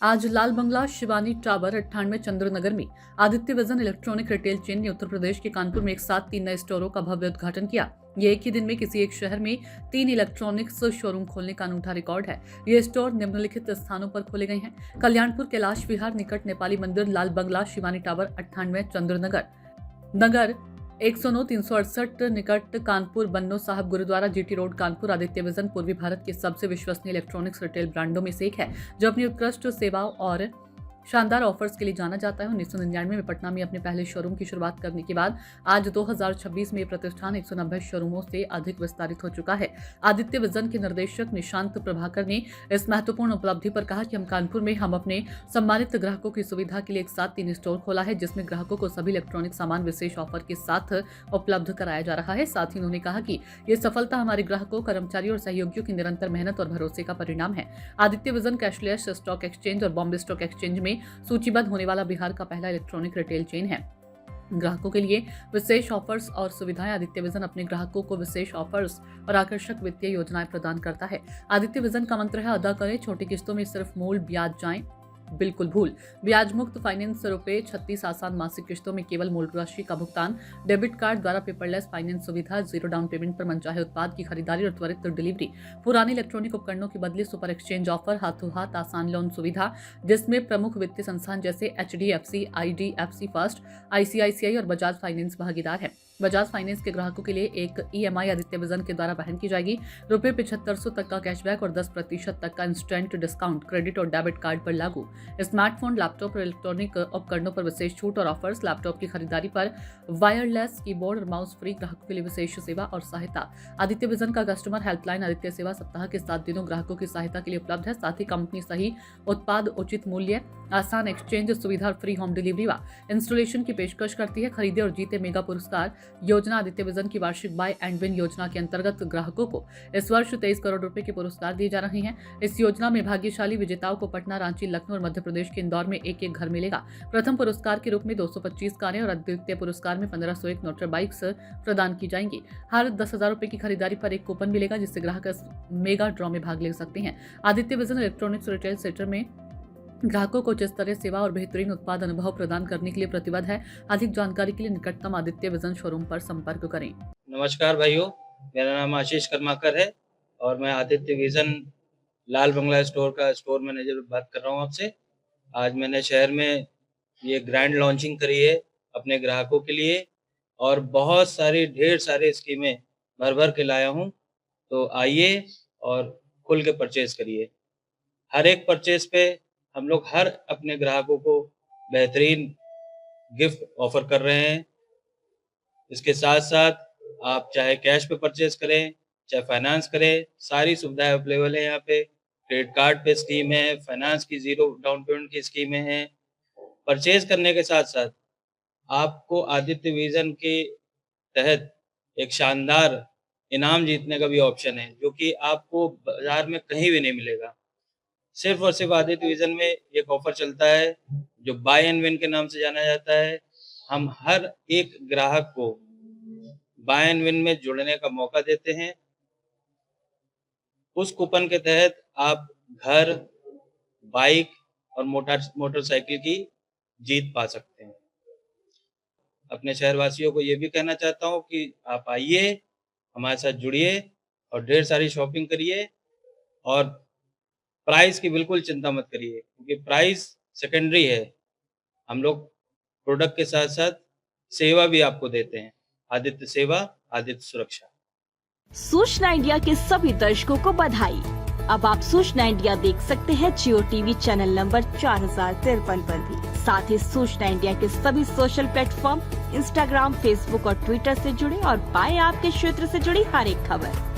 आज लाल बंगला शिवानी टावर 98 चंद्रनगर में Aditya vision electronic retail chain ने उत्तर प्रदेश के कानपुर में एक साथ 3 नए स्टोरों का भव्य उद्घाटन किया। ये एक ही दिन में किसी एक शहर में 3 इलेक्ट्रॉनिक्स शोरूम खोलने का अनूठा रिकॉर्ड है। ये स्टोर निम्नलिखित स्थानों पर खोले गए हैं: कल्याणपुर कैलाश विहार निकट नेपाली मंदिर, लाल बंगला शिवानी टावर 98 चंद्रनगर नगर 109 368 निकट Kanpur, Banno Sahab Gurudwara, GT road Kanpur. Aditya vision पूर्वी भारत के सबसे विश्वसनीय इलेक्ट्रॉनिक्स रिटेल ब्रांडों में से एक है, जो अपनी उत्कृष्ट सेवाओं और शानदार ऑफर्स के लिए जाना जाता है। 1999 में पटना में अपने पहले शोरूम की शुरुआत करने के बाद आज 2026 में प्रतिष्ठान 190 शोरूमों से अधिक विस्तारित हो चुका है। आदित्य विजन के निर्देशक निशांत प्रभाकर ने इस महत्वपूर्ण उपलब्धि पर कहा कि हम कानपुर में अपने सम्मानित ग्राहकों की सुविधा के लिए एक साथ 3 स्टोर खोला है, जिसमें ग्राहकों को सभी इलेक्ट्रॉनिक सामान विशेष ऑफर के साथ उपलब्ध कराया जा रहा है। साथ ही उन्होंने कहा कि ये सफलता हमारे ग्राहकों, कर्मचारियों और सहयोगियों की निरंतर मेहनत और भरोसे का परिणाम है। Aditya vision cashless stock exchange और बॉम्बे स्टॉक एक्सचेंज में सूचीबद्ध होने वाला बिहार का पहला इलेक्ट्रॉनिक रिटेल चेन है। ग्राहकों के लिए विशेष ऑफर्स और सुविधाएं। आदित्य विजन अपने ग्राहकों को विशेष ऑफर्स और आकर्षक वित्तीय योजनाएं प्रदान करता है। आदित्य विजन का मंत्र है, अदा करें छोटी किस्तों में सिर्फ मूल ब्याज, जाएं बिल्कुल भूल। ब्याज मुक्त फाइनेंस ₹36 आसान मासिक किस्तों में केवल मूल राशि का भुगतान। डेबिट कार्ड द्वारा पेपरलेस फाइनेंस सुविधा, 0 डाउन पेमेंट पर मनचाहे उत्पाद की खरीदारी और त्वरित डिलीवरी। पुराने इलेक्ट्रॉनिक उपकरणों की बदले सुपर एक्सचेंज ऑफर, हाथों हाथ आसान लोन सुविधा, जिसमें प्रमुख वित्तीय संस्थान जैसे HDFC, IDFC फर्स्ट, ICICI और बजाज फाइनेंस भागीदार है। बजाज फाइनेंस के ग्राहकों के लिए एक EMI आदित्य विजन के द्वारा वहन की जाएगी। ₹7500 तक का कैशबैक और 10% तक का इंस्टेंट डिस्काउंट क्रेडिट और डेबिट कार्ड पर लागू। स्मार्टफोन, लैपटॉप और इलेक्ट्रॉनिक उपकरणों पर विशेष छूट और ऑफर्स। लैपटॉप की खरीदारी पर वायरलेस कीबोर्ड और माउस फ्री। ग्राहकों के लिए विशेष सेवा और सहायता। आदित्य विजन का कस्टमर हेल्पलाइन आदित्य सेवा सप्ताह के 7 दिनों ग्राहकों की सहायता के लिए उपलब्ध है। साथ ही कंपनी सही उत्पाद, उचित मूल्य, आसान एक्सचेंज सुविधा और फ्री होम डिलीवरी व इंस्टॉलेशन की पेशकश करती है। खरीदे और जीते मेगा पुरस्कार योजना। आदित्य विजन की वार्षिक बाय एंड विन योजना के अंतर्गत ग्राहकों को इस वर्ष 23 करोड़ रुपए के पुरस्कार दिए जा रहे हैं। इस योजना में भाग्यशाली विजेताओं को पटना, रांची, लखनऊ और मध्य प्रदेश के इंदौर में एक घर मिलेगा। प्रथम पुरस्कार के रूप में 225 कारें और द्वितीय पुरस्कार में 1501 मोटर बाइक्स प्रदान की जाएंगी। हर 10,000 रुपए की खरीदारी पर एक कूपन मिलेगा, जिससे ग्राहक इस मेगा ड्रॉ में भाग ले सकते हैं। Aditya vision electronics retail sector में ग्राहकों को जिस तरह सेवा और बेहतरीन उत्पाद अनुभव प्रदान करने के लिए प्रतिबद्ध है। अधिक जानकारी के लिए निकटतम आदित्य विजन शोरूम पर संपर्क करें। नमस्कार भाइयों, मेरा नाम आशीष कर्माकर है और मैं आदित्य विजन लाल बंगला स्टोर का स्टोर मैनेजर बात कर रहा हूँ आपसे। आज मैंने शहर में ये ग्रैंड लॉन्चिंग करी है अपने ग्राहकों के लिए और बहुत सारी ढेर सारी स्कीमें भर के लाया हूँ। तो आइए और खुल के परचेज करिए। हर एक परचेज पे हम लोग हर अपने ग्राहकों को बेहतरीन गिफ्ट ऑफर कर रहे हैं। इसके साथ साथ आप चाहे कैश पे परचेज करें, चाहे फाइनेंस करें, सारी सुविधाएं अवेलेबल है यहाँ पे। क्रेडिट कार्ड पे स्कीम है, फाइनेंस की 0 डाउन पेमेंट की स्कीमें हैं। परचेज करने के साथ साथ आपको आदित्य विजन के तहत एक शानदार इनाम जीतने का भी ऑप्शन है, जो कि आपको बाजार में कहीं भी नहीं मिलेगा। सिर्फ और सिर्फ आदित्य विजन में एक ऑफर चलता है जो बाय एंड विन के नाम से जाना जाता है। हम हर एक ग्राहक को बाय एंड विन में जुड़ने का मौका देते हैं। उस कूपन के तहत आप घर, बाइक और मोटरसाइकिल की जीत पा सकते हैं। अपने शहरवासियों को ये भी कहना चाहता हूँ कि आप आइए, हमारे साथ जुड़िए और ढेर सारी शॉपिंग करिए। और प्राइस की बिल्कुल चिंता मत करिए, क्योंकि प्राइस सेकेंडरी है। हम लोग प्रोडक्ट के साथ साथ सेवा भी आपको देते हैं। आदित्य सेवा, आदित्य सुरक्षा। सूचना इंडिया के सभी दर्शकों को बधाई। अब आप सूचना इंडिया देख सकते हैं जियो टीवी चैनल नंबर 4053 पर भी। साथ ही सूचना इंडिया के सभी सोशल प्लेटफॉर्म इंस्टाग्राम, फेसबुक और ट्विटर से जुड़े और पाएं आपके क्षेत्र से जुड़ी हर एक खबर।